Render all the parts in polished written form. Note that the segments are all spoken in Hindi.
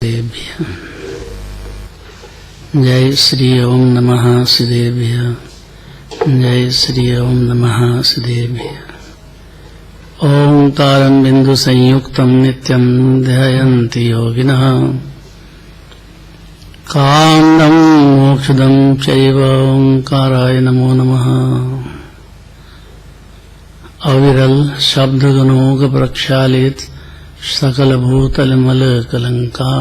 श्रीदेभ्यः जय श्री ओम नमः श्रीदेभ्यः जय श्री ओम नमः श्रीदेभ्यः। ओंकारं बिंदु संयुक्तं नित्यं ध्यायन्ति योगिनः कामदं मोक्षदं चैव ओंकाराय नमो नमः। अविरल शब्द गणोग प्रक्षालित सकल भूतल मल कलंका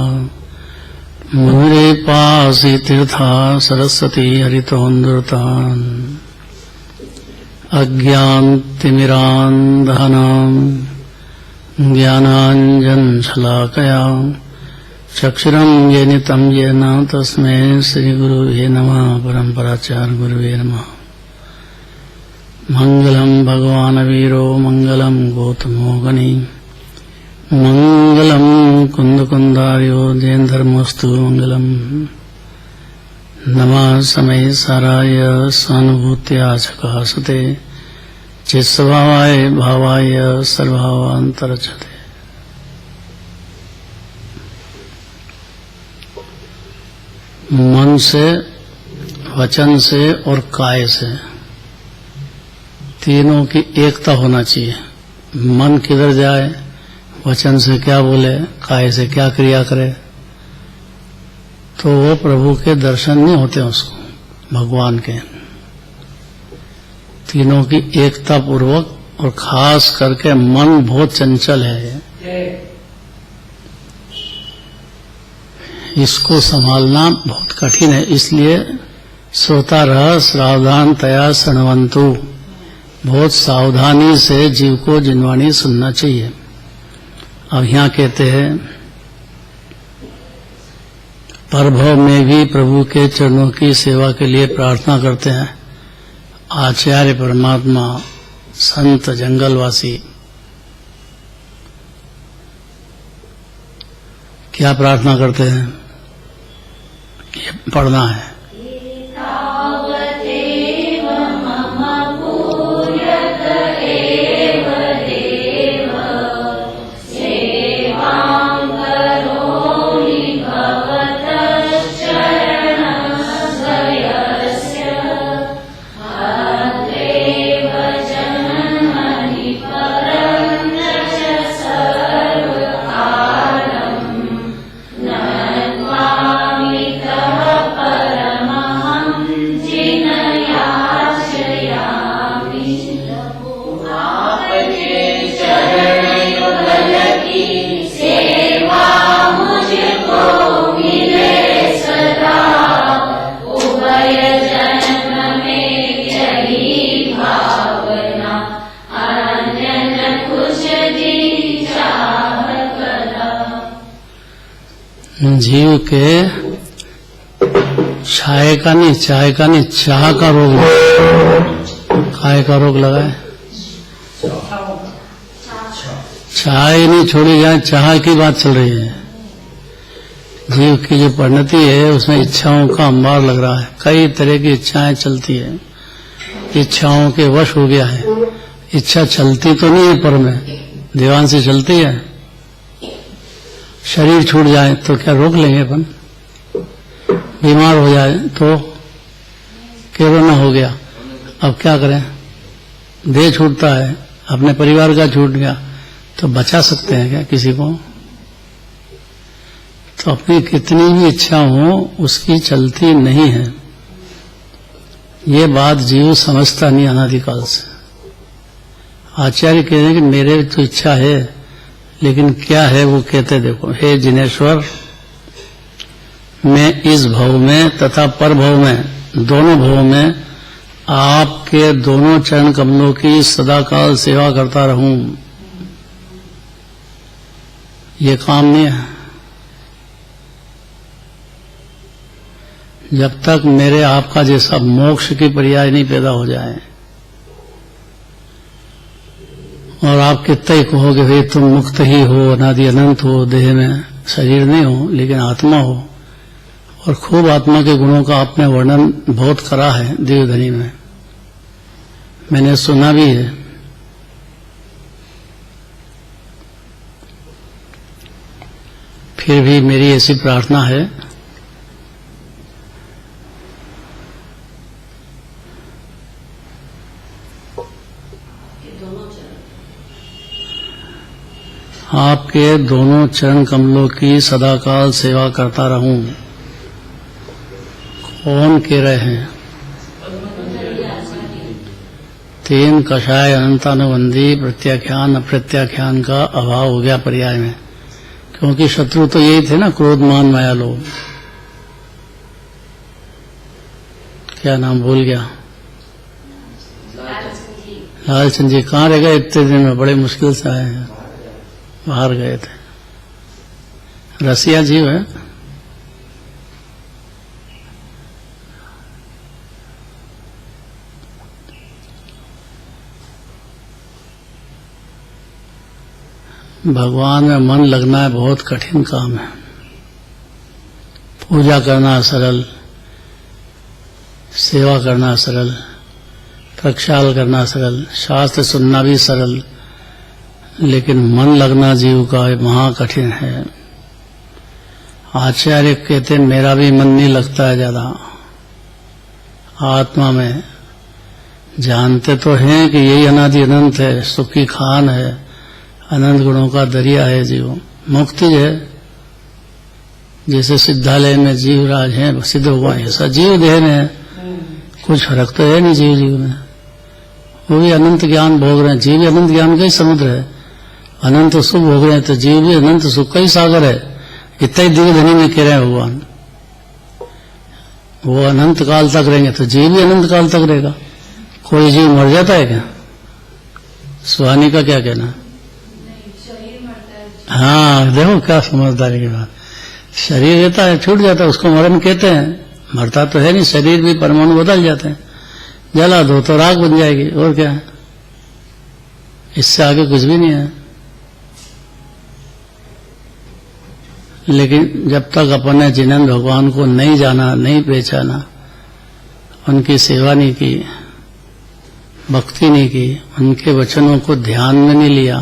मुरे पासी तीर्था सरस्वती हरितोन्दृतान् अज्ञानतिमिरान्धनां ज्ञानाञ्जन शलाकया चक्षुरं येनितं येन तस्मै श्रीगुरुवे नमः। परम्पराचार्य गुरुवे नमः। मंगलम भगवान वीरो मंगलम गौतमो गणी मंगलम कुंदकुंदार्यो जैन धर्मस्तु मंगलम। नमः समय साराय स्वानुभूत्या चकाशते चित्स्वभावाय भावाय सर्वभावान्तरचते। मन से, वचन से और काय से तीनों की एकता होना चाहिए। मन किधर जाए, वचन से क्या बोले, काय से क्या क्रिया करे, तो वो प्रभु के दर्शन नहीं होते उसको, भगवान के। तीनों की एकता पूर्वक, और खास करके मन बहुत चंचल है, इसको संभालना बहुत कठिन है। इसलिए श्रोता रह सावधानतया शृण्वन्तु, बहुत सावधानी से जीव को जिनवाणी सुनना चाहिए। अब यहाँ कहते हैं परभव में भी प्रभु के चरणों की सेवा के लिए प्रार्थना करते हैं आचार्य परमात्मा संत जंगलवासी। क्या प्रार्थना करते हैं, ये पढ़ना है। जीव के छाए का नहीं, चाय का नहीं, चाह का रोग, काय का रोग लगा है। चाय नहीं छोड़ी जाए, चाह की बात चल रही है। जीव की जो परिणति है उसमें इच्छाओं का अंबार लग रहा है, कई तरह की इच्छाएं चलती है, इच्छाओं के वश हो गया है। इच्छा चलती तो नहीं है पर में, दीवान से चलती है। शरीर छूट जाए तो क्या रोक लेंगे अपन, बीमार हो जाए तो कोरोना हो गया, अब क्या करें। देह छूटता है, अपने परिवार का छूट गया, तो बचा सकते हैं क्या किसी को। तो अपनी कितनी भी इच्छा हो उसकी चलती नहीं है। ये बात जीव समझता नहीं अनादिकाल से। आचार्य कह रहे हैं कि मेरे तो इच्छा है, लेकिन क्या है वो कहते देखो। हे जिनेश्वर, मैं इस भव में तथा पर भव में, दोनों भव में आपके दोनों चरण कमलों की सदाकाल सेवा करता रहूं। ये काम नहीं है। जब तक मेरे आपका जैसा मोक्ष की पर्याय नहीं पैदा हो जाए, और आप कितना ही कहोगे भाई तुम मुक्त ही हो, अनादि अनंत हो, देह में शरीर नहीं हो लेकिन आत्मा हो, और खूब आत्मा के गुणों का आपने वर्णन बहुत करा है देवधनी में, मैंने सुना भी है। फिर भी मेरी ऐसी प्रार्थना है आपके दोनों चरण कमलों की सदाकाल सेवा करता रहूं। कौन कह रहे हैं? 3 कषाय अनंतानुबंधी प्रत्याख्यान अप्रत्याख्यान का अभाव हो गया पर्याय में, क्योंकि शत्रु तो यही थे ना, क्रोध मान माया लोभ। क्या नाम भूल गया? लालचंद जी। कहाँ रह गए इतने दिन में? बड़े मुश्किल से आए हैं, बाहर गए थे। रसिया जीव है। भगवान में मन लगना है बहुत कठिन काम है। पूजा करना सरल, सेवा करना सरल, प्रक्षाल करना सरल, शास्त्र सुनना भी सरल, लेकिन मन लगना जीव का महा कठिन है। आचार्य कहते हैं मेरा भी मन नहीं लगता है ज्यादा आत्मा में। जानते तो हैं कि यही अनादि अनंत है, सुखी खान है, अनंत गुणों का दरिया है जीव, मुक्ति है। जैसे सिद्धालय में जीवराज हैं, सिद्ध हुआ ऐसा जीव देह में है। कुछ फर्क तो है नहीं जीव जीव में। वो भी अनंत ज्ञान भोग रहे हैं। जीव भी अनंत ज्ञान का ही समुद्र है, अनंत सुख भोग रहे हैं, तो जीव भी अनंत सुख का ही सागर है। इतना ही दिव्य धनी में कह रहे हैं भगवान। वो अनंत काल तक रहेंगे तो जीव भी अनंत काल तक रहेगा। कोई जीव मर जाता है क्या? सुहानी का क्या कहना? हाँ, देखो क्या समझदारी की बात। शरीर रहता है, छूट जाता है, उसको मरण कहते हैं। मरता तो है नहीं, शरीर भी परमाणु बदल जाते हैं। जला दो तो राख बन जाएगी, और क्या है? इससे आगे कुछ भी नहीं है। लेकिन जब तक अपने जिनन भगवान को नहीं जाना, नहीं पहचाना, उनकी सेवा नहीं की, भक्ति नहीं की, उनके वचनों को ध्यान में नहीं लिया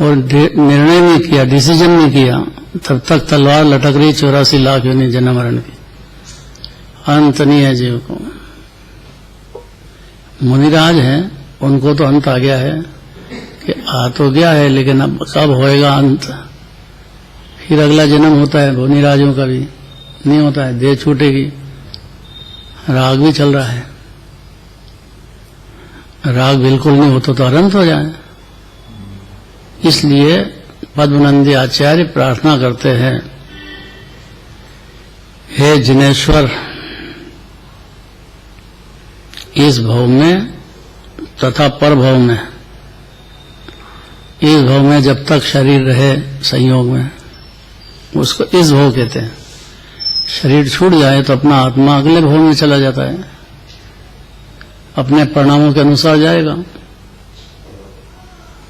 और निर्णय नहीं किया, डिसीजन नहीं किया, तब तक तलवार लटक रही 84 लाख योनि जन्म मरण की। अंत नहीं है जीव को। मुनिराज हैं, उनको तो अंत आ गया है कि आ तो गया है, लेकिन अब कब होएगा अंत? फिर अगला जन्म होता है। मुनिराजों का भी नहीं होता है, देह छूटेगी। राग भी चल रहा है। राग बिल्कुल नहीं होता तो अनंत हो जाए। इसलिए पद्मनंदी आचार्य प्रार्थना करते हैं, हे जिनेश्वर, इस भव में तथा पर भव में, इस भव में जब तक शरीर रहे संयोग में, उसको इस भव कहते हैं। शरीर छूट जाए तो अपना आत्मा अगले भव में चला जाता है, अपने परिणामों के अनुसार जाएगा।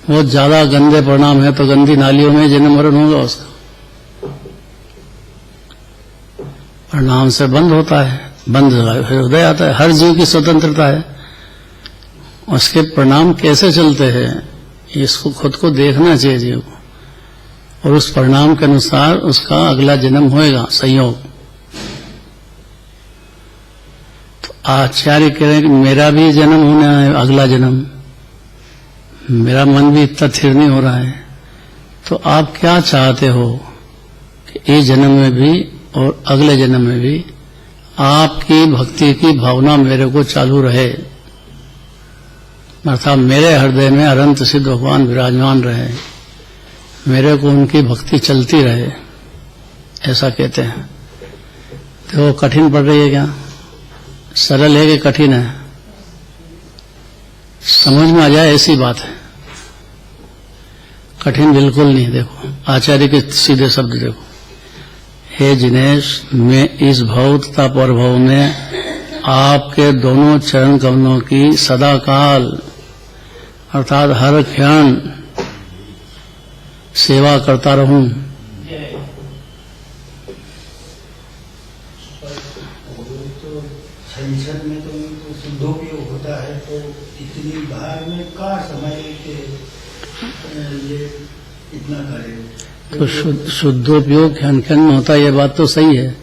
बहुत ज्यादा गंदे परिणाम है तो गंदी नालियों में जन्म मरण होगा उसका। परिणाम से बंद होता है, बंद हृदय आता है। हर जीव की स्वतंत्रता है, उसके परिणाम कैसे चलते हैं इसको खुद को देखना चाहिए जीव को, और उस परिणाम के अनुसार उसका अगला जन्म होएगा, संयोग। तो आचार्य कह रहे हैं कि मेरा भी जन्म होना है, अगला जन्म। मेरा मन भी इतना स्थिर नहीं हो रहा है, तो आप क्या चाहते हो कि इस जन्म में भी और अगले जन्म में भी आपकी भक्ति की भावना मेरे को चालू रहे, अर्थात मेरे हृदय में अनंत सिद्ध भगवान विराजमान रहे, मेरे को उनकी भक्ति चलती रहे, ऐसा कहते हैं। तो वो कठिन पड़ रही है क्या? सरल है कि कठिन है? समझ में आ जाए ऐसी बात है। कठिन बिल्कुल नहीं। देखो आचार्य के सीधे शब्द देखो, हे जिनेश, मैं इस भव तथा पर भव में आपके दोनों चरण कमलों की सदाकाल अर्थात हर क्षण सेवा करता रहूं। संसद में तो शुद्धोपयोग होता है, तो इतनी बाहर में का समय के ये इतना करे? तो शुद्धोपयोग क्षण में होता है, ये बात तो सही है,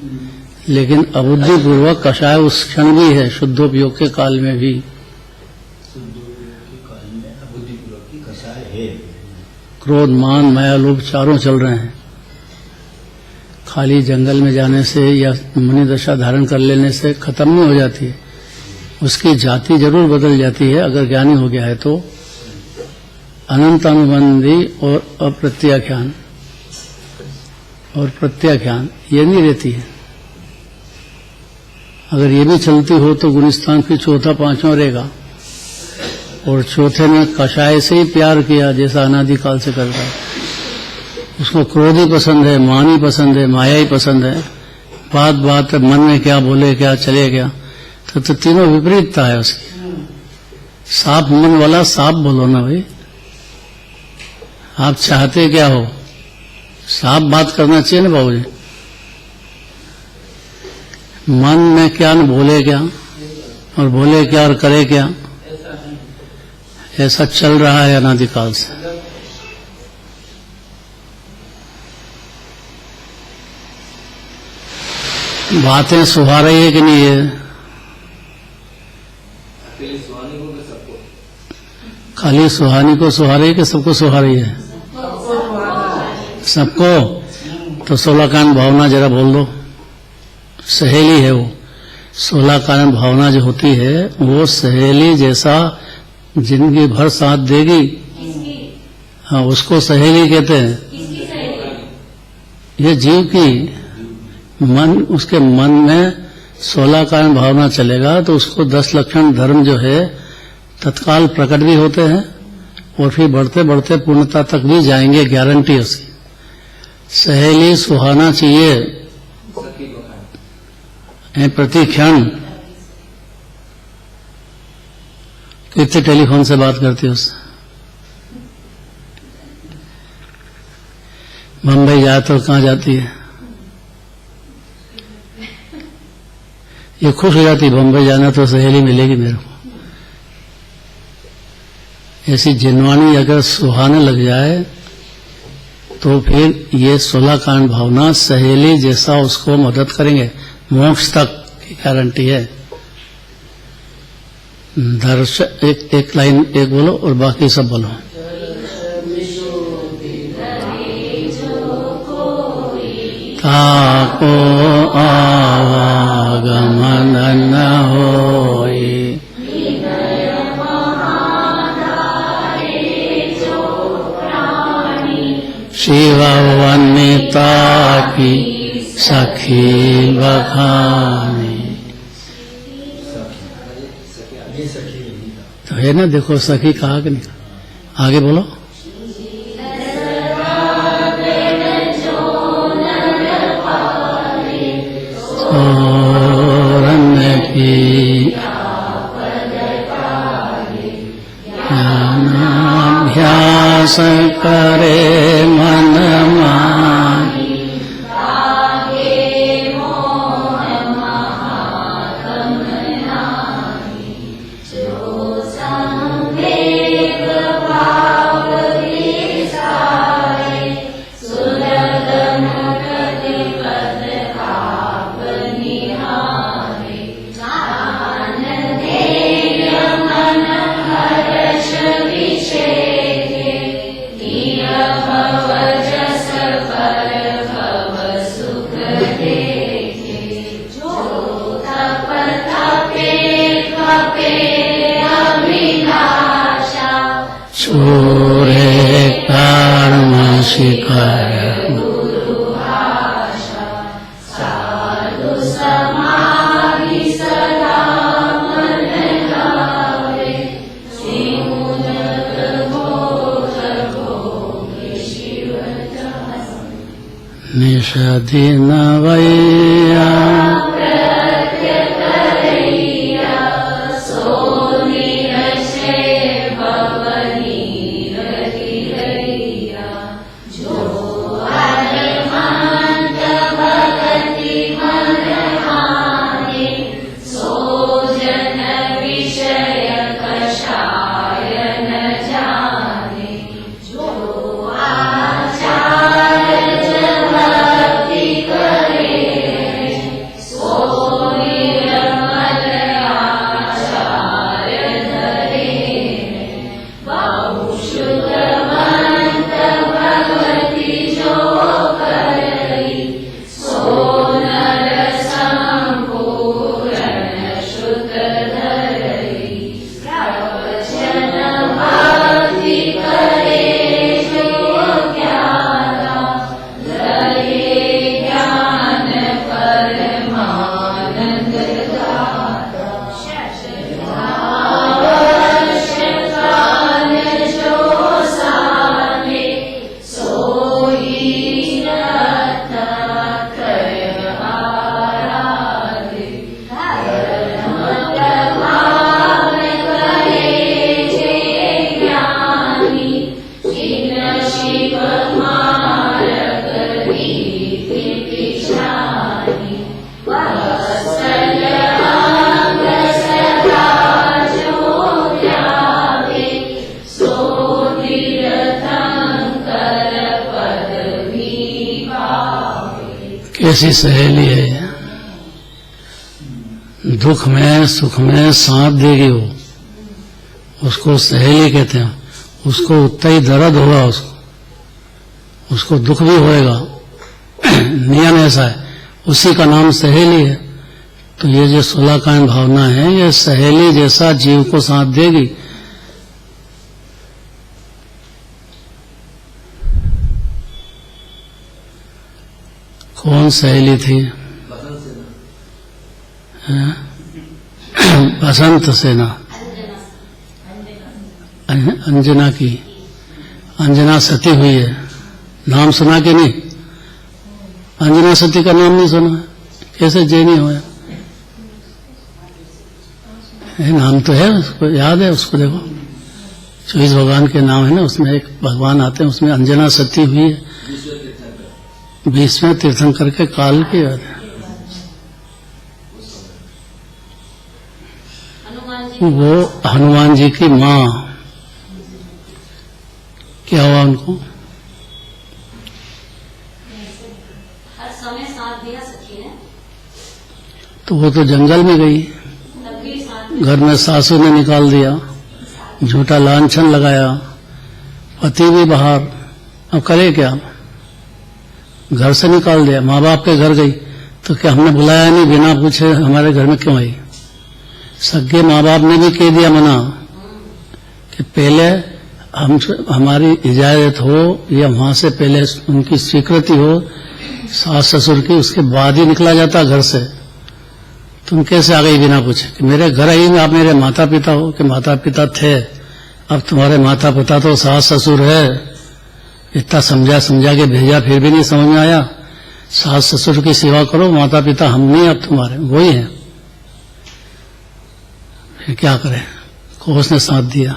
लेकिन अबुद्धिपूर्वक कषाय उस क्षण भी है, शुद्धोपयोग के काल में भी। शुद्धोपयोग के काल में अबुद्धिपूर्वक की कषाय है। क्रोध, मान, माया, लोभ चारों चल रहे हैं। खाली जंगल में जाने से या मुनि दशा धारण कर लेने से खत्म नहीं हो जाती है, उसकी जाति जरूर बदल जाती है अगर ज्ञानी हो गया है तो। अनंत अनुबंधी और अप्रत्याख्यान और प्रत्याख्यान ये नहीं रहती है। अगर ये भी चलती हो तो गुणस्थान फिर चौथा पांचवा रहेगा। और चौथे ने कषाय से ही प्यार किया, जैसा अनादिकाल से करता है। उसको क्रोध ही पसंद है, मान ही पसंद है, माया ही पसंद है। बात बात मन में क्या बोले, क्या चले गया, तो तीनों विपरीतता है उसकी। साफ मन वाला साफ बोलो ना भाई, आप चाहते क्या हो, साफ बात करना चाहिए ना बाबूजी। मन में क्या न बोले क्या, और बोले क्या और करे क्या, ऐसा चल रहा है अनादिकाल से। बातें सुहा रही है कि नहीं है? खाली सुहानी को सुहा रही है कि सबको सुहा रही है? सबको। तो 16 कांड भावना जरा बोल दो। सहेली है वो। 16 कांड भावना जो होती है वो सहेली जैसा जिंदगी भर साथ देगी। हाँ, उसको सहेली कहते हैं। ये जीव की मन, उसके मन में 16 कांड भावना चलेगा तो उसको 10 लक्षण धर्म जो है तत्काल प्रकट भी होते हैं और फिर बढ़ते बढ़ते पूर्णता तक भी जाएंगे, गारंटी उसकी। सहेली सुहाना चाहिए प्रति क्षण। कितने टेलीफोन से बात करती है उससे? बम्बई जाए तो कहाँ जाती है? ये खुश हो जाती, बम्बई जाना तो सहेली मिलेगी मेरे को। ऐसी जिनवानी अगर सुहाने लग जाए तो फिर ये 16 कांड भावना सहेली जैसा उसको मदद करेंगे, मोक्ष तक की गारंटी है। एक लाइन एक बोलो और बाकी सब बोलो। ताको आवागमन न होई, शिव वनिता की सखी बखानी। तो है ना, देखो सखी कहा कि नहीं? आगे बोलो। रन्न की ज्ञानाभ्यास करे मन मानी, छोरे कर्म शिखर निषधि नवैया कैसी सहेली है ये। दुख में सुख में साथ देगी वो, उसको सहेली कहते हैं। उसको उतना ही दर्द होगा, उसको दुख भी होएगा। नियम ऐसा है, उसी का नाम सहेली है। तो ये जो सुलहकायन भावना है, ये सहेली जैसा जीव को साथ देगी। कौन सहेली थी? बसंत सेना, अंजना की। अंजना सती हुई है, नाम सुना कि नहीं? अंजना सती का नाम नहीं सुना? कैसे जे नहीं हुआ? नाम तो है, उसको याद है, उसको देखो 24 भगवान के नाम है ना, उसमें एक भगवान आते हैं, उसमें अंजना सती हुई है। 20वें तीर्थंकर के काल की याद है। वो हनुमान जी की माँ, क्या हुआ उनको? हर समय साथ दिया सखी ने, तो वो तो जंगल में गई, तब भी साथ घर में सासू ने निकाल दिया, झूठा लांछन लगाया, पति भी बाहर। अब करे क्या? घर से निकाल दिया, माँ बाप के घर गई तो क्या हमने बुलाया नहीं, बिना पूछे हमारे घर में क्यों आई? सगे माँ बाप ने भी कह दिया मना कि पहले हमारी इजाजत हो या वहां से पहले उनकी स्वीकृति हो सास ससुर की, उसके बाद ही निकला जाता घर से। तुम कैसे आ गई बिना पूछे? कि मेरे घर आई, आप मेरे माता पिता हो? कि माता पिता थे, अब तुम्हारे माता पिता तो सास ससुर है। इतना समझा के भेजा, फिर भी नहीं समझ में आया। सास ससुर की सेवा करो, माता पिता हम नहीं, अब तुम्हारे वही है। फिर क्या करें? को उसने साथ दिया,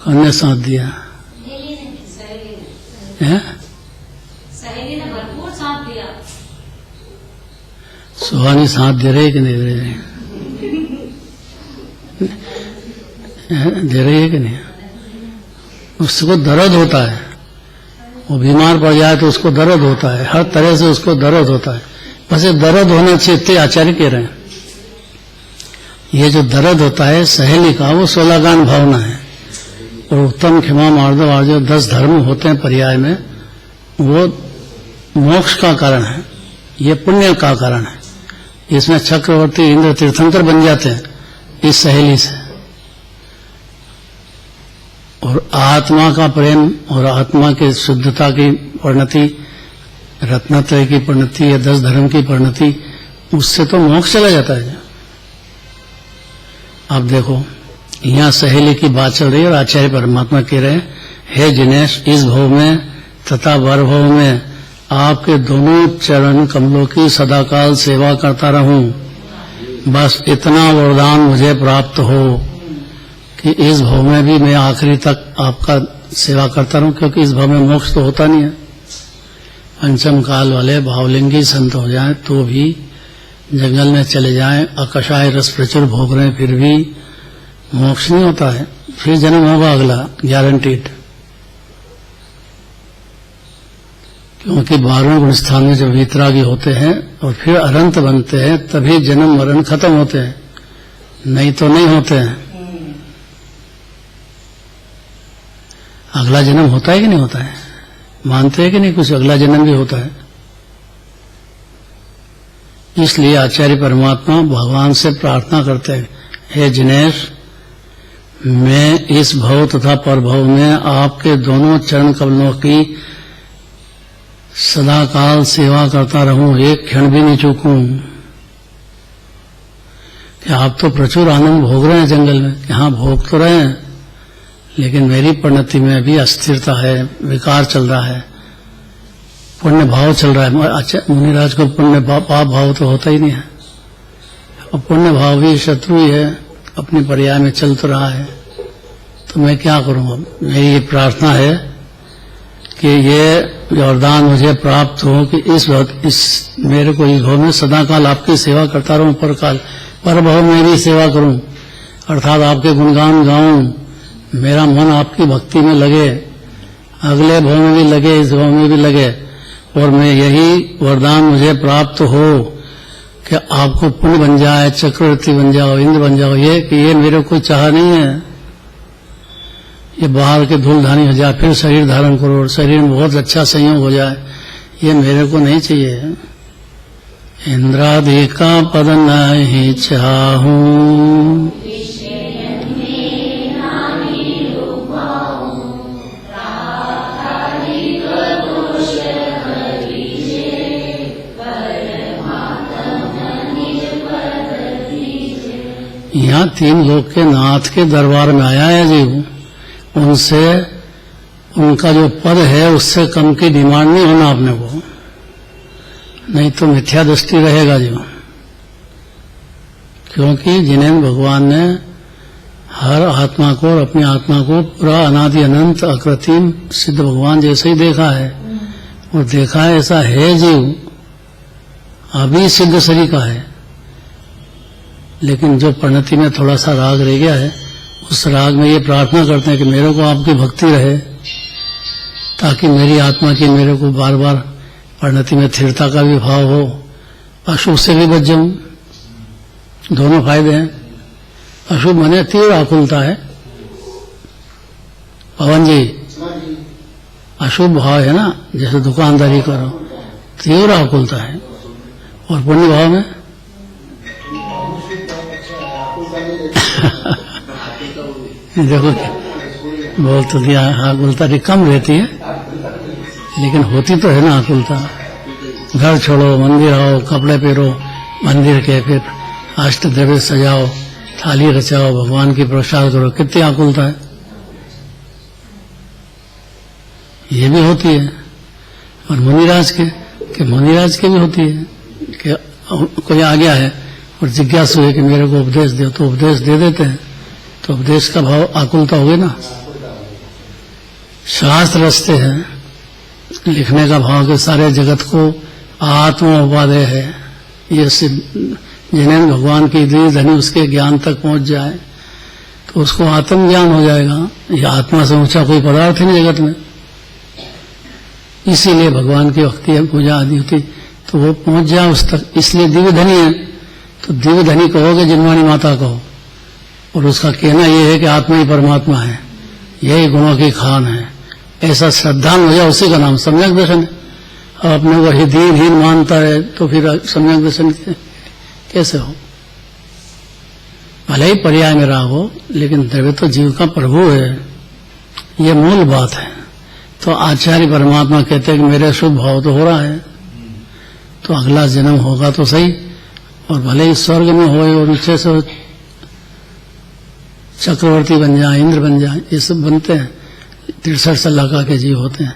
कौन ने साथ दिया? सहेली ने भरपूर साथ दिया। सुहानी साथ दे रही कि नहीं दे रही? दे रही है कि नहीं? उसको दर्द होता है, वो बीमार पड़ जाए तो उसको दर्द होता है, हर तरह से उसको दर्द होता है। बस ये दर्द होना चाहिए, आचार्य कह रहे हैं। ये जो दर्द होता है सहेली का, वो सोलागान भावना है। और उत्तम क्षमा मार्दव और जो 10 धर्म होते हैं पर्याय में, वो मोक्ष का कारण है, ये पुण्य का कारण है। इसमें चक्रवर्ती इंद्र तीर्थंकर बन जाते हैं इस सहेली से। और आत्मा का प्रेम और आत्मा की शुद्धता की परिणति, रत्नत्रय की परिणति या 10 धर्म की परिणति, उससे तो मोक्ष चला जाता है। आप देखो यहाँ सहेली की बात चल रही है और आचार्य परमात्मा कह रहे हैं, हे जिनेश, इस भव में तथा वर भव में आपके दोनों चरण कमलों की सदाकाल सेवा करता रहूं। बस इतना वरदान मुझे प्राप्त हो कि इस भव में भी मैं आखिरी तक आपका सेवा करता रहूं, क्योंकि इस भव में मोक्ष तो होता नहीं है। पंचम काल वाले भावलिंगी संत हो जाएं तो भी, जंगल में चले जाएं, अकषाय रस प्रचुर भोग रहे, फिर भी मोक्ष नहीं होता है। फिर जन्म होगा अगला, गारंटीड। क्योंकि 12वें गुण स्थान में जब वीतरागी होते हैं और फिर अनंत बनते हैं, तभी जन्म मरण खत्म होते हैं, नहीं तो नहीं होते हैं। अगला जन्म होता है कि नहीं होता है? मानते हैं कि नहीं कुछ अगला जन्म भी होता है? इसलिए आचार्य परमात्मा भगवान से प्रार्थना करते हैं, हे जिनेश, मैं इस भव तथा परभव में आपके दोनों चरण कमलों की सदाकाल सेवा करता रहूं, एक क्षण भी नहीं चूकूं। कि आप तो प्रचुर आनंद भोग रहे हैं जंगल में, कि हाँ भोग तो रहे हैं, लेकिन मेरी परिणति में भी अस्थिरता है, विकार चल रहा है, पुण्य भाव चल रहा है। अच्छा, मुनिराज को पुण्य पाप भाव तो होता ही नहीं है, और पुण्य भाव भी शत्रु ही है, अपनी पर्याय में चल तो रहा है। तो मैं क्या करूंगा? मेरी ये प्रार्थना है कि ये वरदान मुझे प्राप्त हो कि इस मेरे को इस भाव में सदाकाल आपकी सेवा करता रहूं, पर भाव में भी सेवा करूं, अर्थात आपके गुणगान गाऊं, मेरा मन आपकी भक्ति में लगे, अगले भाव में भी लगे, इस भाव में भी लगे, और मैं यही वरदान मुझे प्राप्त हो कि आपको पुण्य बन जाए, चक्रवर्ती बन जाओ, इंद्र बन जाओ, ये मेरे को चाह नहीं है। ये बाहर के धूलधानी हो जाए, फिर शरीर धारण करो और शरीर में बहुत अच्छा संयोग हो जाए, ये मेरे को नहीं चाहिए। इंद्रादि का पद नहीं चाहूं, यहाँ 3 लोग के नाथ के दरबार में आया है जीव, उनसे उनका जो पद है उससे कम की डिमांड नहीं होना अपने को, नहीं तो मिथ्या दृष्टि रहेगा जीव। क्योंकि जिन्हें भगवान ने हर आत्मा को और अपनी आत्मा को पूरा अनादि अनंत अकृत्रिम सिद्ध भगवान जैसे ही देखा है, और देखा है ऐसा है जीव, अभी सिद्ध शरीर का है, लेकिन जो परिणति में थोड़ा सा राग रह गया है, उस राग में ये प्रार्थना करते हैं कि मेरे को आपकी भक्ति रहे, ताकि मेरी आत्मा की मेरे को बार बार परिणति में स्थिरता का भी भाव हो, अशुभ से भी बच जाऊं। दोनों फायदे हैं। अशुभ माने तीव्र आकुलता है पवन जी, अशुभ भाव है ना, जैसे दुकानदारी करो, तीव्र आकुलता है। और पुण्य भाव में देखो बहुत तो दिया, आकुलता कम रहती है, लेकिन होती तो है ना आकुलता। घर छोड़ो, मंदिर आओ, कपड़े पहनो मंदिर के, फिर अष्ट द्रव्य सजाओ, थाली रचाओ, भगवान की प्रसाद करो, कितनी आकुलता है। ये भी होती है। और मुनिराज के भी होती है कि कोई आ गया है और जिज्ञासु है कि मेरे को उपदेश दो, तो उपदेश दे देते हैं, तो उपदेश का भाव आकुलता हो गई ना। शास्त्र रचते हैं, लिखने का भाव के सारे जगत को आत्मा उपादेय है, ये जिन्हें भगवान की इतनी धनी उसके ज्ञान तक पहुंच जाए तो उसको आत्म ज्ञान हो जाएगा। ये आत्मा से ऊंचा कोई पदार्थ ही नहीं जगत में, इसीलिए भगवान की भक्ति पूजा आदि होती, तो वो पहुंच जाए उस तक। इसलिए दिव्य धनी है, तो दिव्य धनी कहोगे जिनवाणी माता कहो, और उसका कहना यह है कि आत्मा ही परमात्मा है, यही गुणों की खान है, ऐसा श्रद्धान हो जाए, उसी का नाम सम्यक दर्शन है। अब अपने को दीनहीन मानता है तो फिर सम्यक दर्शन कैसे हो? भले ही पर्याय में रहा हो, लेकिन द्रव्य तो जीव का प्रभु है, ये मूल बात है। तो आचार्य परमात्मा कहते हैं कि मेरे शुभ भाव तो हो रहा है, तो अगला जन्म होगा तो सही, और भले ही स्वर्ग में होए और ऊंचे से चक्रवर्ती बन जाए, इंद्र बन जाए, ये सब बनते हैं, 63 सलाका के जीव होते हैं,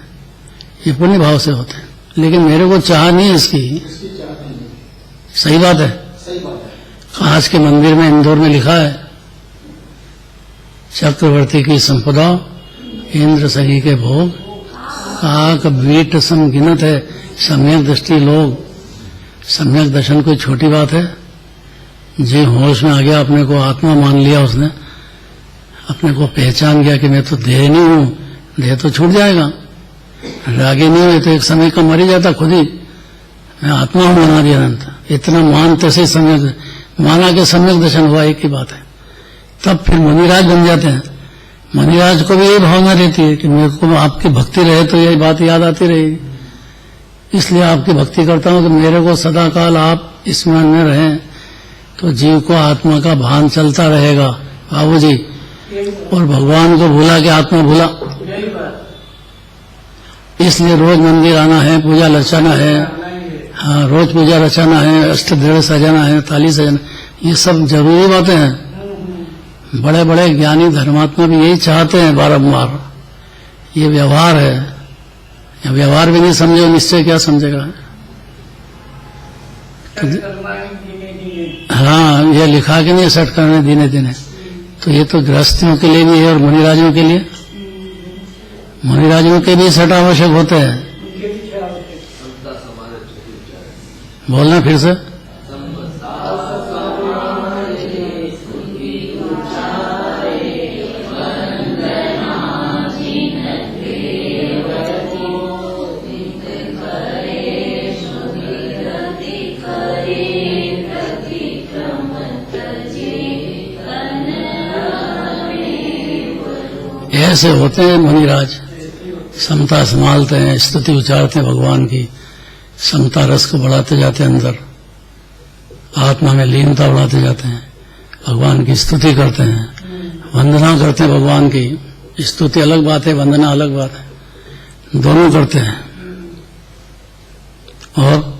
ये पुण्य भाव से होते हैं। लेकिन मेरे को चाह नहीं है इसकी। सही बात है। कांच के मंदिर में इंदौर में लिखा है, चक्रवर्ती की संपदा, इंद्र सही के भोग, काक बीट सम गिनत है। सम्यक दृष्टि लोग, सम्यक दर्शन कोई छोटी बात है? जी होश में आ गया, अपने को आत्मा मान लिया, उसने अपने को पहचान गया कि मैं तो देह नहीं हूं, देह तो छूट जाएगा, रागे नहीं हुए तो एक समय का मर ही जाता खुद ही, मैं आत्मा हूं अनादि अनंत। इतना मानते से सम्यक माना के सम्यक दर्शन हुआ, एक ही बात है। तब फिर मुनिराज बन जाते हैं। मुनिराज को भी यही भावना रहती है कि मेरे को आपकी भक्ति रहे तो यही बात याद आती रहेगी, इसलिए आपकी भक्ति करता हूं कि मेरे को सदा काल आप स्मरण में रहें, तो जीव को आत्मा का भान चलता रहेगा बाबू जी। और भगवान को भूला कि आत्मा भूला, इसलिए रोज मंदिर आना है, पूजा रचाना है, हाँ रोज पूजा रचाना है, अष्टद्रव्य सजाना है, थाली सजाना, ये सब जरूरी बातें हैं। बड़े बड़े ज्ञानी धर्मात्मा भी यही चाहते हैं बारंबार। ये व्यवहार है, या व्यवहार भी नहीं समझे, निश्चय क्या समझेगा? हाँ ये लिखा के नहीं सेट करने दिने दिने, तो ये तो गृहस्थियों के लिए भी है और मुनिराजों के लिए, मुनिराजों के भी सेट आवश्यक होते हैं। बोलना फिर से। ऐसे होते हैं मुनिराज, समता संभालते हैं, स्तुति उच्चारते हैं भगवान की, समता रस को बढ़ाते जाते हैं, अंदर आत्मा में लीनता बढ़ाते जाते हैं, भगवान की स्तुति करते हैं, वंदना करते हैं भगवान की। स्तुति अलग बात है, वंदना अलग बात है, दोनों करते हैं। और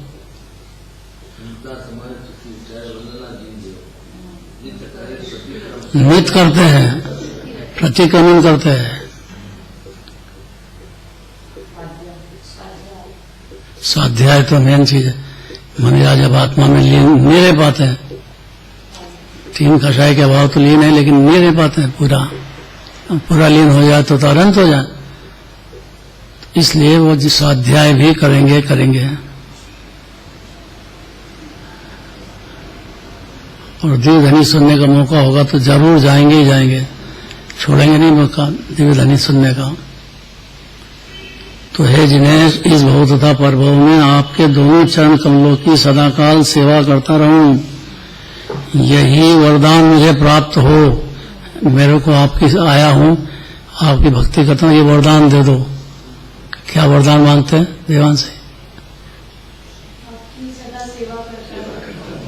नित्य करते हैं, प्रतिक्रमण करते हैं। स्वाध्याय तो मेन चीज है। मुनिराज जब आत्मा में लीन नहीं रह पाते हैं, 3 कषाय के अभाव तो लीन है, लेकिन नहीं रह पाते हैं पूरा लीन हो जाए तो तुरंत हो जाए। इसलिए वो स्वाध्याय भी करेंगे। और दिव्यधनी सुनने का मौका होगा तो जरूर जाएंगे ही जाएंगे, छोड़ेंगे नहीं मौका दिव्यधनी सुनने का। तो हे जिन्हें इस भव तथा परभव में आपके दोनों चरण कमलों की सदाकाल सेवा करता रहूं, यही वरदान मुझे प्राप्त हो। मेरे को आपकी आया हूं, आपकी भक्ति करता हूं, ये वरदान दे दो। क्या वरदान मांगते हैं देवान से?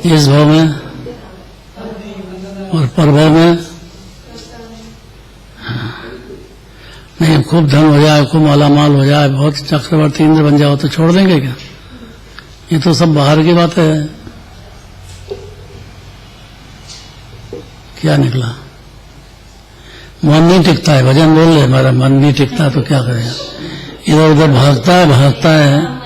इस भव में और परभव में नहीं, खूब धन हो जाए, खूब मालामाल हो जाए, बहुत चक्रवर्ती इंद्र बन जाओ तो छोड़ देंगे क्या? ये तो सब बाहर की बात है। क्या निकला? मन नहीं टिकता है, भजन बोल रहे, हमारा मन नहीं टिकता तो क्या करेगा? इधर उधर भागता है।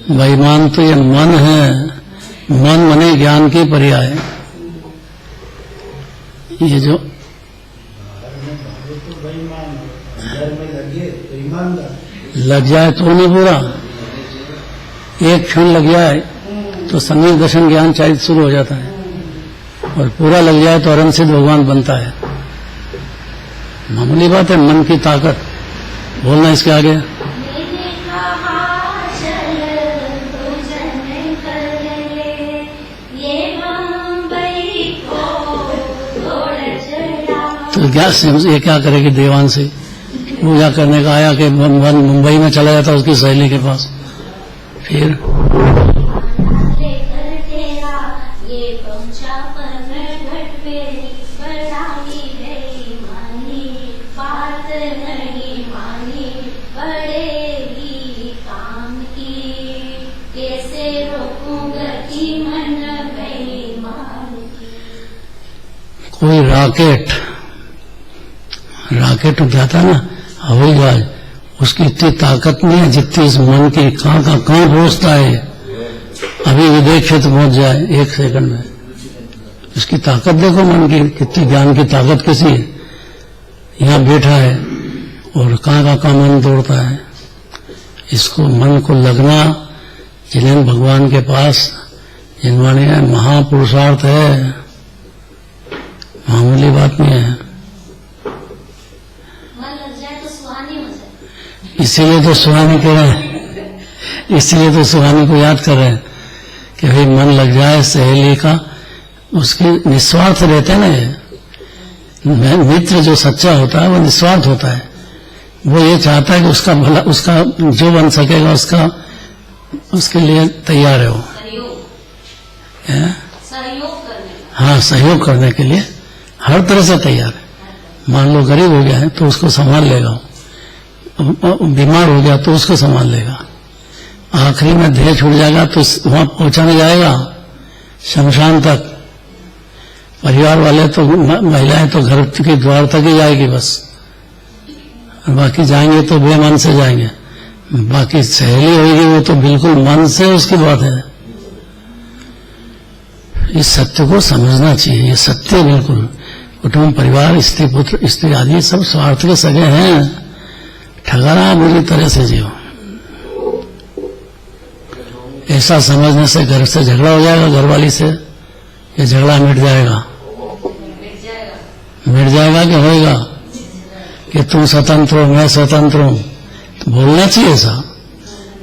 बेईमान तो ये मन है, मन मने ज्ञान की पर्याय। ये जो लग जाए तो नहीं पूरा, एक क्षण लग जाए तो संगीत दर्शन ज्ञान चाहिए शुरू हो जाता है, और पूरा लग जाए तो अरम सिद्ध भगवान बनता है। मामूली बात है, मन की ताकत। बोलना इसके आगे। तो ये क्या करेगी देवान से? पूजा करने का आया कि मुंबई में चला जाता उसकी सहेली के पास, फिर कोई रॉकेट उठाता ना हवाई जहाज, उसकी इतनी ताकत नहीं है जितनी इस मन की। कहाँ पहुंचता है, अभी विदेश क्षेत्र पहुंच जाए 1 सेकंड में। उसकी ताकत देखो, मन की कितनी, ज्ञान की ताकत कैसी है। यहाँ बैठा है और कहाँ मन दौड़ता है। इसको मन को लगना, जिन्हें भगवान के पास जिनवाणी है, महापुरुषार्थ है, मामूली बात नहीं है। इसीलिए तो सुहानी कह रहे हैं, इसीलिए तो सुहानी को याद कर रहे हैं कि भाई मन लग जाए सहेली का। उसके निस्वार्थ रहते हैं ना, ये मित्र जो सच्चा होता है वो निस्वार्थ होता है। वो ये चाहता है कि उसका भला, उसका जो बन सकेगा उसके लिए तैयार है वो। हाँ, सहयोग करने के लिए हर तरह से तैयार है। मान लो गरीब हो गया है तो उसको संभाल लेगा, बीमार हो गया तो उसको संभाल लेगा, आखिरी में देह छूट जाएगा तो वहां पहुंचाने जाएगा शमशान तक। परिवार वाले तो, महिलाएं तो घर के द्वार तक ही जाएगी बस, बाकी जाएंगे तो बेमन से जाएंगे। बाकी सहेली होगी वो तो बिल्कुल मन से उसकी बात है। इस सत्य को समझना चाहिए, ये सत्य बिल्कुल। कुटुंब, परिवार, स्त्री, पुत्र, स्त्री आदि सब स्वार्थ के सगे हैं। ठगाना बुरी तरह से जियो। ऐसा समझने से घर से झगड़ा हो जाएगा, घरवाली से, ये झगड़ा मिट जाएगा। मिट जाएगा कि होएगा कि तुम स्वतंत्र हो, मैं स्वतंत्र हूं? तो बोलना चाहिए ऐसा,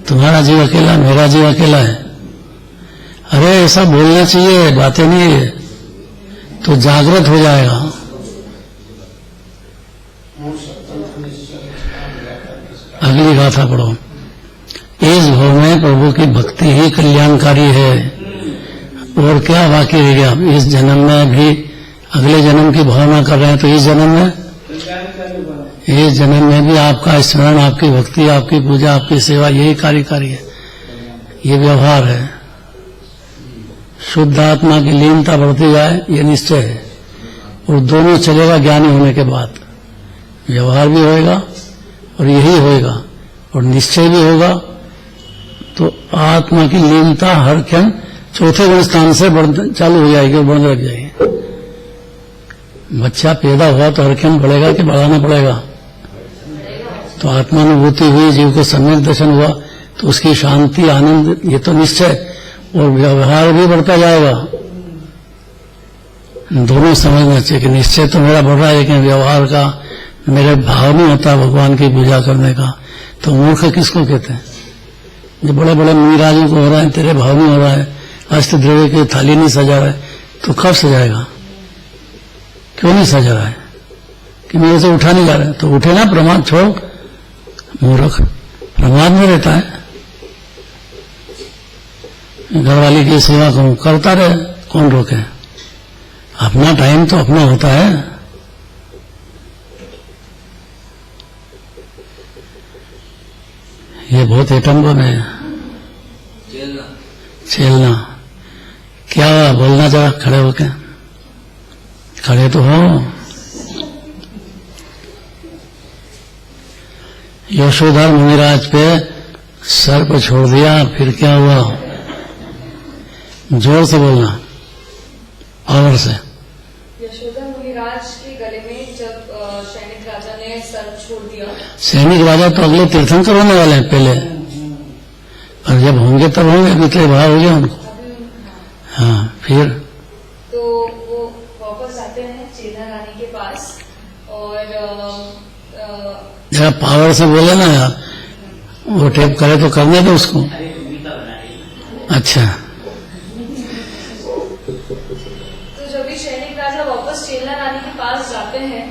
तुम्हारा जीव अकेला, मेरा जीव अकेला है। अरे ऐसा बोलना चाहिए, बातें नहीं है, तो जागृत हो जाएगा। अगली गाथा पढ़ो। इस भाव में प्रभु की भक्ति ही कल्याणकारी है, और क्या बाकी रह गया? इस जन्म में भी अगले जन्म की भावना कर रहे हैं, तो इस जन्म में भी आपका स्मरण, आपकी भक्ति, आपकी पूजा, आपकी सेवा, यही कार्यकारी है, ये व्यवहार है। शुद्ध आत्मा की लीनता बढ़ती जाए, ये निश्चय है। और दोनों चलेगा ज्ञानी होने के बाद, व्यवहार भी होएगा और यही होएगा, और निश्चय भी होगा। तो आत्मा की लीनता हर क्षण चौथे गुण स्थान से चालू हो जाएगी और बढ़ने लग जाएगी। बच्चा पैदा हुआ तो हर क्षण बढ़ेगा कि बढ़ाना पड़ेगा? तो आत्मानुभूति हुई, जीव को सम्यक दर्शन हुआ, तो उसकी शांति, आनंद, ये तो निश्चय, और व्यवहार भी बढ़ता जाएगा। दोनों समझना चाहिए कि निश्चय तो मेरा बढ़ रहा है, लेकिन व्यवहार का मेरे भाव नहीं होता भगवान की पूजा करने का। तो मूर्ख किसको कहते हैं? जो बड़े बड़े मुनिराजों को हो रहा है, तेरे भाव नहीं हो रहा है, अष्ट द्रव्य की थाली नहीं सजा रहा है, तो कब सजाएगा? क्यों नहीं सजा रहा है? कि मेरे से उठा नहीं जा रहा है, तो उठे ना, प्रमाद छोड़। मूर्ख प्रमाद में रहता है। घरवाली की सेवा करूं, करता रहे, कौन रोके? अपना टाइम तो अपना होता है। ये बहुत एटम्बन है, छेलना। क्या बोलना जरा खड़े होके? खड़े तो हो। यशोधर मुनिराज पे सर को छोड़ दिया, फिर क्या हुआ? जोर से बोलना, पावर से। यशोधर मुनिराज के गले में जब सैनिक राजा ने सर छोड़ दिया, सैनिक राजा तो अगले तीर्थंकर होने वाले हैं पहले, और जब होंगे तब होंगे, पिछले भाव हो गया उनको। हाँ, फिर तो वो वापस आते हैं चेना रानी के पास, और जरा पावर से बोले ना यार, वो टेप करे तो करने दो उसको। अच्छा, तो जब भी सैनिक राजा वापस चेना रानी के पास जाते हैं,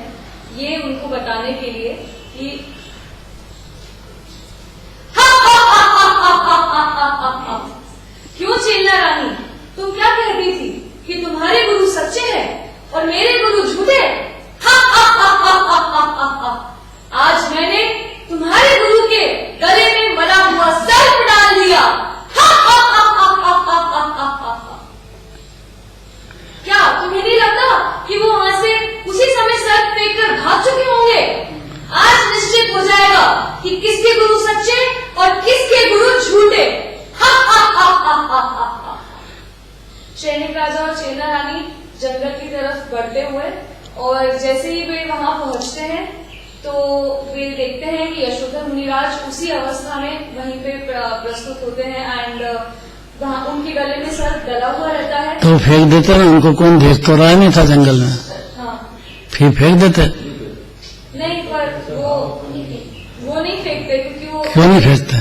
ये उनको बताने के लिए कि क्यों चेना रानी, तुम क्या कह रही थी कि तुम्हारे गुरु सच्चे हैं और मेरे गुरु झूठे? आज मैंने तुम्हारे गुरु के गले में मरा हुआ सर्प डाल दिया। क्या तुम्हें नहीं लगता कि वो वहां से उसी समय सर्प फेंककर भाग चुके होंगे? आज निश्चित हो जाएगा कि किसके गुरु सच्चे और किसके गुरु झूठे। सैनिक राजा और चेना रानी जंगल की तरफ बढ़ते हुए, और जैसे ही वे वहां पहुंचते हैं तो वे देखते हैं कि यशोधर मुनिराज उसी अवस्था में वहीं पे प्रस्तुत होते हैं, एंड वहां उनके गले में सर डला हुआ रहता है। तो फेंक देते ना, उनको कौन देख तो रहा नहीं था जंगल में? हाँ, फिर फेंक देते? नहीं, पर वो नहीं फेंकते, क्योंकि वो क्यों नहीं फेंकते?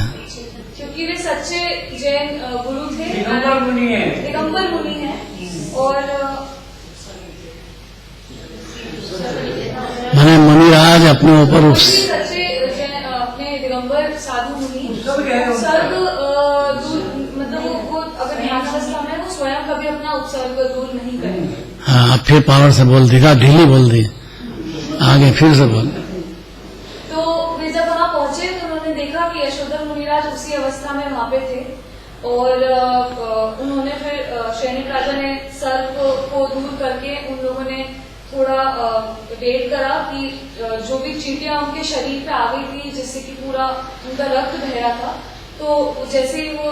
क्योंकि वे सच्चे जैन गुरु थे, दिगंबर मुनि हैं। दिगंबर मुनि हैं, और मैंने मुनिराज अपने ऊपर सच्चे जैन अपने दिगंबर साधु मुनि उपसर्ग दूर, मतलब वो अगर ध्यान अवस्था में वो स्वयं कभी अपना उपसर्ग दूर नहीं करेंगे। हाँ, फिर पावर से बोल दी, ढीली बोल दी, आगे फिर से बोल। तो वे जब वहां पहुंचे तो उन्होंने देखा कि यशोधर मुनिराज उसी अवस्था में वहां पे थे, और उन्होंने फिर सैनिक राजा ने सर को दूर करके उन लोगों ने थोड़ा वेट करा कि जो भी चींटियां उनके शरीर पे आ गई थी, जिससे कि पूरा उनका रक्त बह रहा था, तो जैसे ही वो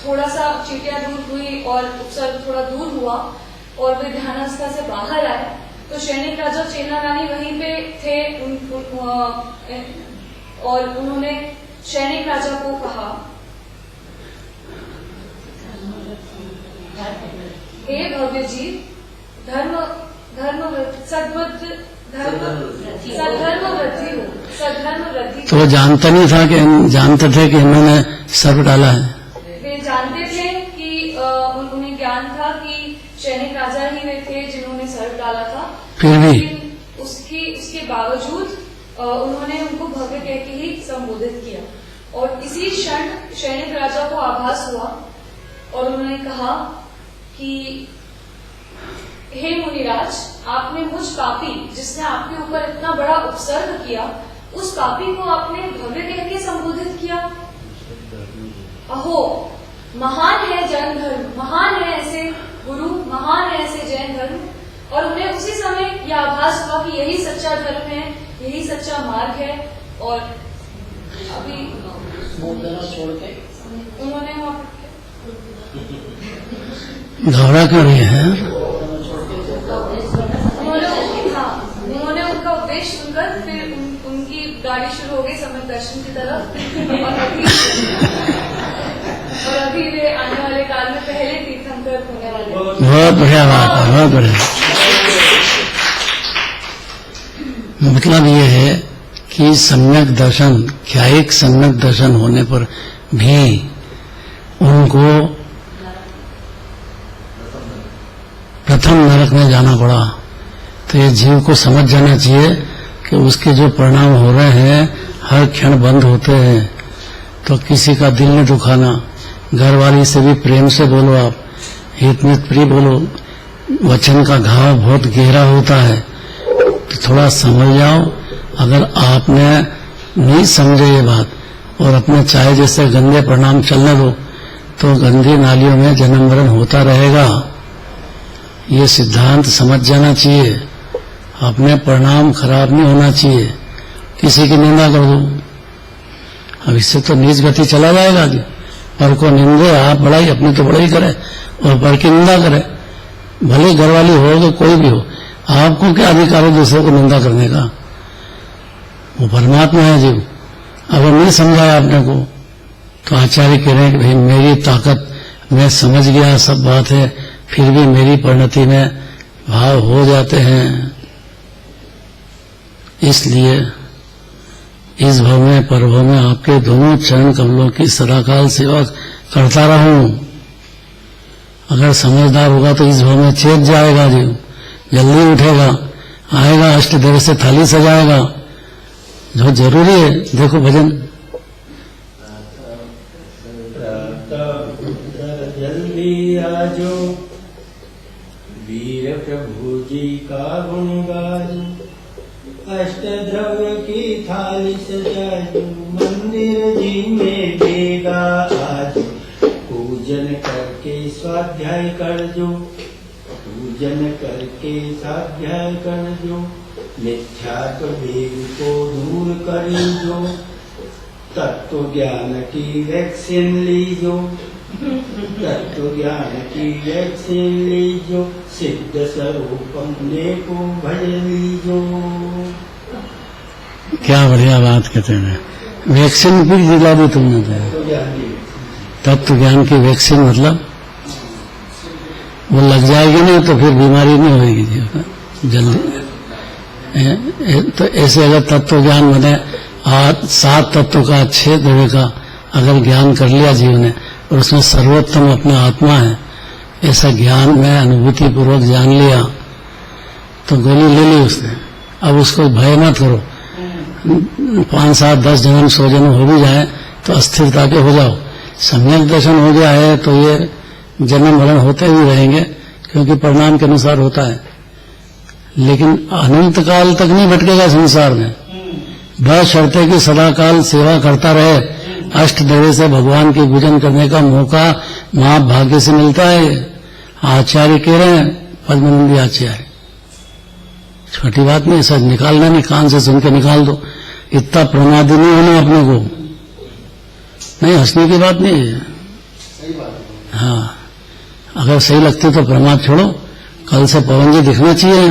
थोड़ा सा चींटियां दूर हुई और उपसर्ग थोड़ा दूर हुआ और वे ध्यानावस्था से बाहर आए, तो सैनिक राजा चेना रानी वहीं पे थे, और उन्होंने सैनिक राजा को कहा, हे भव्य जी, सद्धर्म वृद्धि तो वो जानता नहीं था कि जानते थे कि इन्होंने सर्प डाला है? वे जानते थे कि उन्हें ज्ञान था कि सैनिक राजा ही वे थे जिन्होंने सर्प डाला था, फिर भी लेकिन उसके बावजूद उन्होंने उनको भव्य कह के ही संबोधित किया। और इसी क्षण सैनिक राजा को आभास हुआ और उन्होंने कहा कि हे मुनिराज, आपने मुझ पापी जिसने आपके ऊपर इतना बड़ा उपसर्ग किया, उस पापी को आपने भव्य कह के संबोधित किया। अहो, महान है जैन धर्म, महान है ऐसे गुरु, महान है ऐसे जैन धर्म। और उन्हें उसी समय यह आभास हुआ कि यही सच्चा धर्म है, यही सच्चा मार्ग है। और अभी छोड़ के उन्होंने घबरा क्यों रही है? उन्होंने उनका उपदेश सुनकर फिर उनकी गाड़ी शुरू हो गई सम्यक दर्शन की तरफ। और अभी वे आने वाले काल में पहले तीर्थंकर होने वाले। बहुत बढ़िया बात है, बहुत बढ़िया। मतलब ये है कि सम्यक दर्शन, ख्यायिक सम्यक दर्शन होने पर भी उनको प्रथम नरक में जाना पड़ा। तो ये जीव को समझ जाना चाहिए कि उसके जो परिणाम हो रहे हैं हर क्षण बंद होते हैं। तो किसी का दिल नहीं दुखाना, घर वाली से भी प्रेम से बोलो, आप हित मित प्रिय बोलो। वचन का घाव बहुत गहरा होता है, तो थोड़ा समझ जाओ। अगर आपने नहीं समझे ये बात और अपने चाहे जैसे गंदे परिणाम चलने दो, तो गंदी नालियों में जन्म मरण होता रहेगा। ये सिद्धांत समझ जाना चाहिए। अपने परिणाम खराब नहीं होना चाहिए। किसी की निंदा कर दो, अब इससे तो नीच गति चला जाएगा। पर को निंदे, आप बड़ाई अपनी तो बड़ाई करे और पर की निंदा करे, भले घर वाली हो तो कोई भी हो, आपको क्या अधिकार है दूसरे को निंदा करने का? वो परमात्मा है जीव। अगर नहीं समझाया आपने को, तो आचार्य कह रहे हैं कि भाई मेरी ताकत, मैं समझ गया सब बात है, फिर भी मेरी परिणति में भाव हो जाते हैं। इसलिए इस भव में परभव में आपके दोनों चरण कमलों की सदाकाल सेवा करता रहूं। अगर समझदार होगा तो इस भव में चेत जाएगा जीव, जल्दी उठेगा, आएगा, अष्टदेव से थाली सजाएगा, जो जरूरी है। देखो भजन, जल्दी आजो वीर प्रभु जी का गुण गाजो, अष्टद्रव्य की थाली सजाजो, मंदिर जी में बेगा आजो, पूजन करके स्वाध्याय कर जो, पूजन करके स्वाध्याय कर जो, मिथ्यात्व वेग को दूर करी जो, तत्व ज्ञान की वैक्सीन लीजो, तत्व ज्ञान की वैक्सीन लीजो, सिद्ध स्वरूपम ने को भज लीजो। क्या बढ़िया बात कहते हैं। वैक्सीन भी दिला दी तुमने तो। तत्व ज्ञान की वैक्सीन मतलब वो लग जाएगी नहीं तो फिर बीमारी नहीं होगी जी जल्दी। तो ऐसे अगर तत्व ज्ञान बने, 7 तत्व का 6 द्रव्य का अगर ज्ञान कर लिया जीव ने, और उसमें सर्वोत्तम अपना आत्मा है, ऐसा ज्ञान में अनुभूति पूर्वक जान लिया, तो गोली ले ली उसने। अब उसको भय मत करो, 5, 7, 10 जन्म 100 जन्म हो भी जाए तो अस्थिरता के हो जाओ। सम्यक दर्शन हो गया है तो ये जन्म मरण होते ही रहेंगे, क्योंकि परिणाम के अनुसार होता है। लेकिन अनंत काल तक नहीं भटकेगा संसार में, बशर्ते कि सदाकाल सेवा करता रहे। अष्टदेव से भगवान की पूजन करने का मौका महा भाग्य से मिलता है। आचार्य कह रहे हैं, पद्मनंदी आचार्य, छोटी बात नहीं, ऐसा निकालना नहीं, कान से सुन के निकाल दो। इतना प्रमादी नहीं होना अपने को, नहीं हंसने की बात नहीं है। हाँ, अगर सही लगती तो प्रमाद छोड़ो। कल से पवन जी दिखना चाहिए।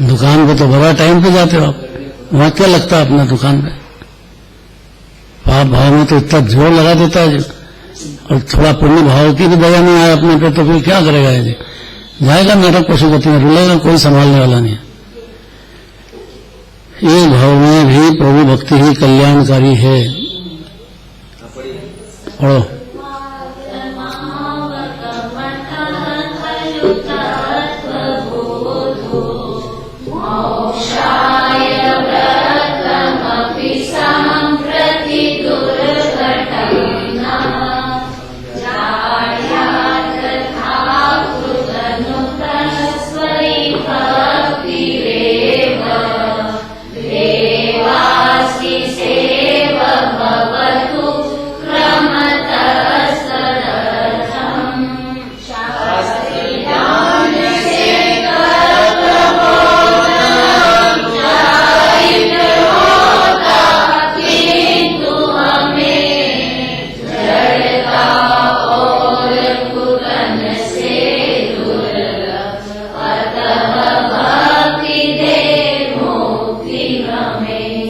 दुकान पे तो बड़ा टाइम पे जाते हो आप, वहां क्या लगता है अपना दुकान पे? पाप भाव में तो इतना जोर लगा देता है जी, और थोड़ा पुण्य भाव की भी दया नहीं आए अपने पे तो फिर क्या करेगा ये? जाएगा नरक पशुपति में, रुलेगा, कोई संभालने वाला नहीं है। इस भाव में भी प्रभु भक्ति ही कल्याणकारी है। पढ़ो।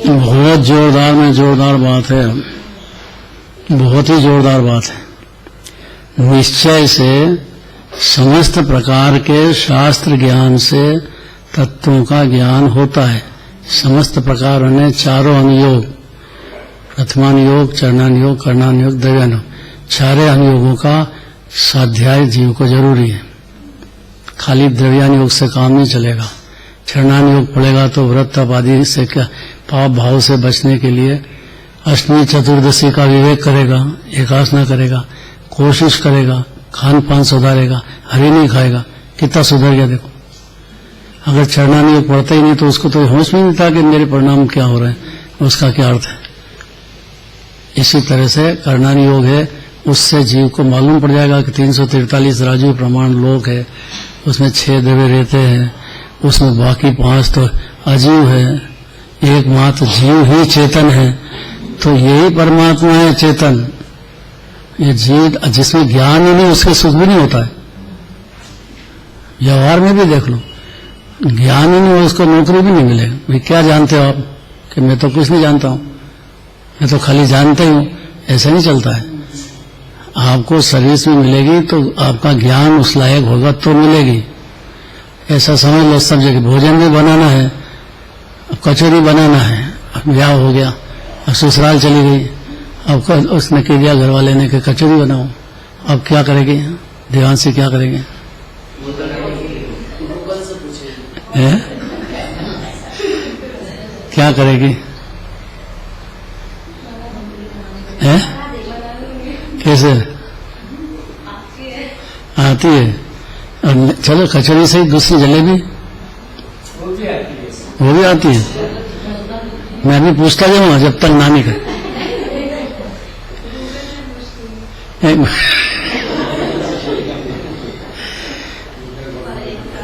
बहुत जोरदार में जोरदार बात है, बहुत ही जोरदार बात है। निश्चय से समस्त प्रकार के शास्त्र ज्ञान से तत्वों का ज्ञान होता है। समस्त प्रकार ने चारों अनुयोग, प्रथमानुयोग, चरणानुयोग, कर्णानुयोग, द्रव्यानुयोग, चारे अनुयोगों का स्वाध्याय जीव को जरूरी है। खाली द्रव्यानुयोग से काम नहीं चलेगा। चरणानुयोग पड़ेगा तो व्रत तप आदि से क्या पाप भाव से बचने के लिए अष्टमी चतुर्दशी का विवेक करेगा, एकासना करेगा, कोशिश करेगा, खान पान सुधारेगा, हरी नहीं खाएगा, कितना सुधर गया देखो। अगर चरणानुयोग पढ़ता ही नहीं तो उसको तो होश में नहीं था कि मेरे परिणाम क्या हो रहे हैं, उसका क्या अर्थ है। इसी तरह से कर्णानुयोग है, उससे जीव को मालूम पड़ जाएगा कि 343 राजू प्रमाण लोक है, उसमें 6 द्रव्य रहते हैं, उसमें बाकी 5 तो अजीव है, एकमात्र जीव ही चेतन है। तो यही परमात्मा है चेतन। ये जीव जिसमें ज्ञान ही नहीं उसके सुख भी नहीं होता है। व्यवहार में भी देख लो, ज्ञान ही नहीं हो उसको नौकरी भी नहीं मिलेगी। भाई क्या जानते हो आप? कि मैं तो कुछ नहीं जानता हूं, मैं तो खाली जानते ही हूं। ऐसा नहीं चलता है। आपको सर्विस में मिलेगी तो आपका ज्ञान उस लायक होगा तो मिलेगी। ऐसा समझ लो, सब जगह भोजन भी बनाना है, अब कचौरी बनाना है, अब ब्याह हो गया, अब ससुराल चली गई, अब उसने कह दिया घर वाले ने कि कचौरी बनाओ, अब क्या करेगी? ध्यान से क्या करेंगे? क्या करेगी? है? कैसे आती है? और चलो कचौरी से ही दूसरी जलेबी वो भी आती है। मैं भी पूछता जाऊंगा जब तक नानी का।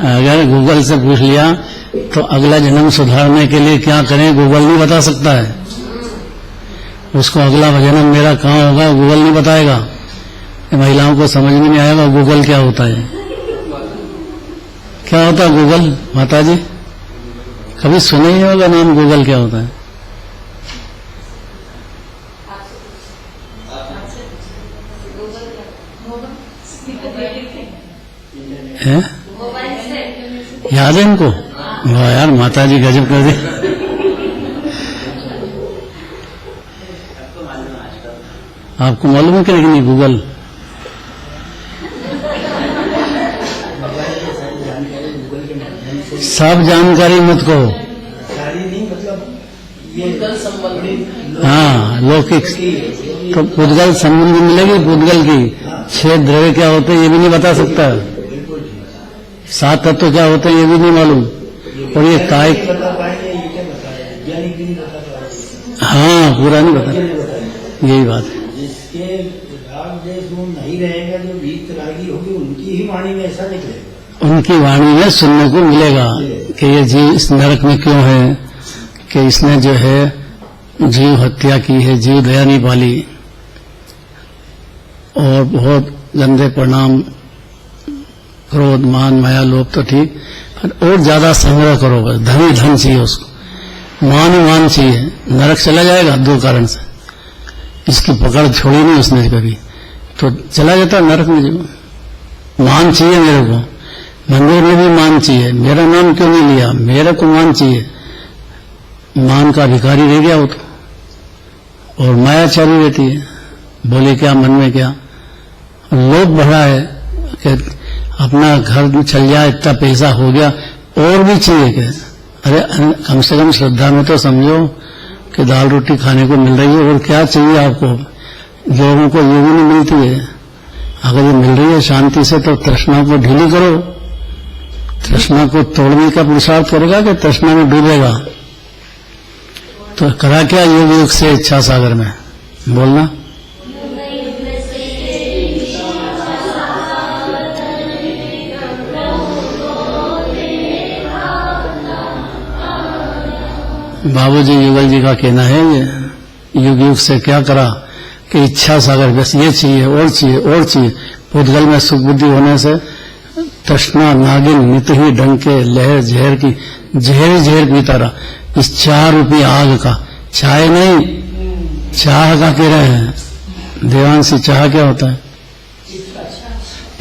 अगर गूगल से पूछ लिया तो अगला जन्म सुधारने के लिए क्या करें गूगल नहीं बता सकता है। उसको अगला जन्म मेरा कहाँ होगा गूगल नहीं बताएगा। महिलाओं को समझ में नहीं आएगा गूगल क्या होता है। क्या होता है गूगल? माता जी कभी सुने ही होगा नाम गूगल क्या होता है? है? याद है इनको? वाह यार माता जी गजब कर दी। आपको मालूम है कि नहीं गूगल? सब जानकारी मत कहो। सारी नहीं, मतलब ये संबंधित हाँ लौकिक तो पुद्गल संबंधी मिलेगी। पुद्गल की 6 द्रव्य क्या होते हैं ये भी नहीं बता सकता। 7 तत्व क्या होते हैं ये भी नहीं मालूम। और ये काय हाँ पूरा नहीं बता, यही बात है। जिसके राग देश में नहीं रहेगा, जो वीत रागी होगी उनकी ही वाणी में ऐसा निकलेगा, उनकी वाणी में सुनने को मिलेगा कि ये जीव इस नरक में क्यों है, कि इसने जो है जीव हत्या की है, जीव दया नहीं पाली और बहुत गंदे परिणाम, क्रोध मान माया लोभ तो ठीक, और ज्यादा संग्रह करो, बस धन ही धन चाहिए उसको, मान चाहिए, नरक चला जाएगा 2 कारण से। इसकी पकड़ छोड़ी नहीं उसने कभी, तो चला जाता नरक में। जो मान चाहिए मेरे को, मंदिर में भी मान चाहिए, मेरा नाम क्यों नहीं लिया, मेरे को मान चाहिए। मान का भिखारी रह गया वो तो। और माया चालू रहती है, बोले क्या मन में क्या। लोभ बढ़ा है कि अपना घर चल जाए, इतना पैसा हो गया और भी चाहिए क्या। अरे कम से कम श्रद्धा में तो समझो कि दाल रोटी खाने को मिल रही है, और क्या चाहिए आपको। लोगों को ये भी नहीं मिलती है। अगर ये मिल रही है शांति से तो तृष्णा को ढीली करो। तृष्णा को तोड़ने का पुरुषार्थ करेगा कि तृष्णा में डूबेगा। तो करा क्या योग योग से इच्छा सागर में बोलना। बाबूजी युगल जी का कहना है ये युग युग से क्या करा कि इच्छा सागर, बस ये चाहिए और चाहिए और चाहिए। भूतगल में सुख बुद्धि होने से तृष्णा नागिन नित ही डंके लहर जहर की जहर जहर पीता रहा। इस 4 रूपी आग का, चाय नहीं चाह का कह रहे हैं देवांशी। चाह क्या होता है?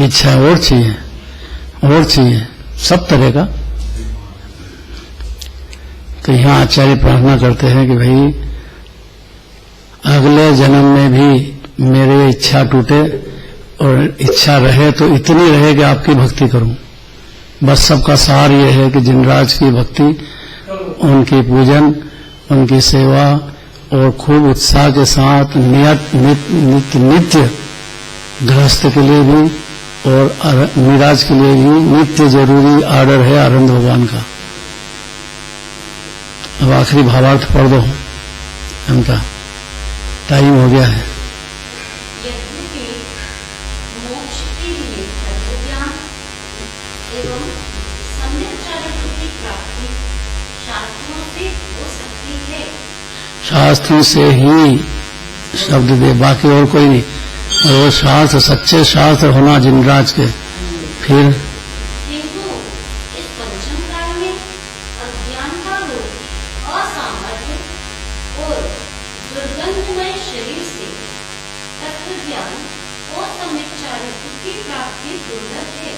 इच्छा और चाहिए और चाहिए, सब तरह का। तो यहाँ आचार्य प्रार्थना करते हैं कि भाई अगले जन्म में भी मेरी इच्छा टूटे और इच्छा रहे तो इतनी रहे कि आपकी भक्ति करूं। बस सबका सार ये है कि जिनराज की भक्ति, उनकी पूजन, उनकी सेवा और खूब उत्साह के साथ नित्य गृहस्थ के लिए भी और मिराज के लिए भी नित्य जरूरी आर्डर है आनंद भगवान का। अब आखिरी भावार्थ पढ़ दो उनका, टाइम हो गया है। यद्यपि मोक्ष के लिए तत्वज्ञान एवं सम्यक चारित्र की प्राप्ति शास्त्रों से हो सकती है। शास्त्रों से ही शब्द दे, बाकी और कोई नहीं। और वो शास्त्र सच्चे शास्त्र होना जिनराज के। फिर किंतु इस पंचम काल में अज्ञान का लोभ, असामर्थ्य और दुर्गंधमय शरीर से तत्वज्ञान और सम्यक चारित्र की प्राप्ति दुर्लभ है।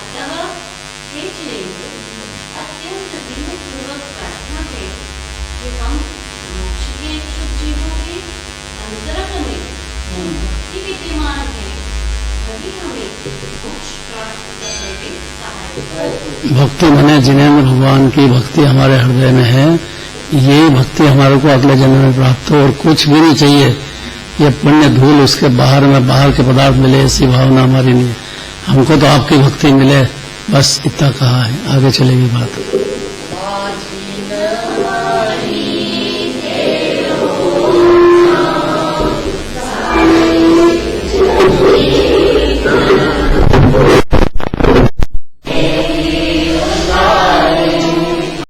अतः हे जयेंद्र, अत्यंत विनम्रपूर्वक प्रार्थना है कि हम मोक्ष के इच्छुक जीवों के अंतरंग में मुक्ति विद्यमान है, वही हमें मोक्ष प्राप्त करने के सहायक। भक्ति माने जिनेंद्र भगवान की भक्ति हमारे हृदय में है, ये भक्ति हमारे को अगले जन्म में प्राप्त हो और कुछ भी नहीं चाहिए। ये पुण्य धूल उसके बाहर में बाहर के पदार्थ मिले, ऐसी भावना हमारी नहीं। हमको तो आपकी भक्ति मिले, बस इतना कहा है, आगे चलेगी बात।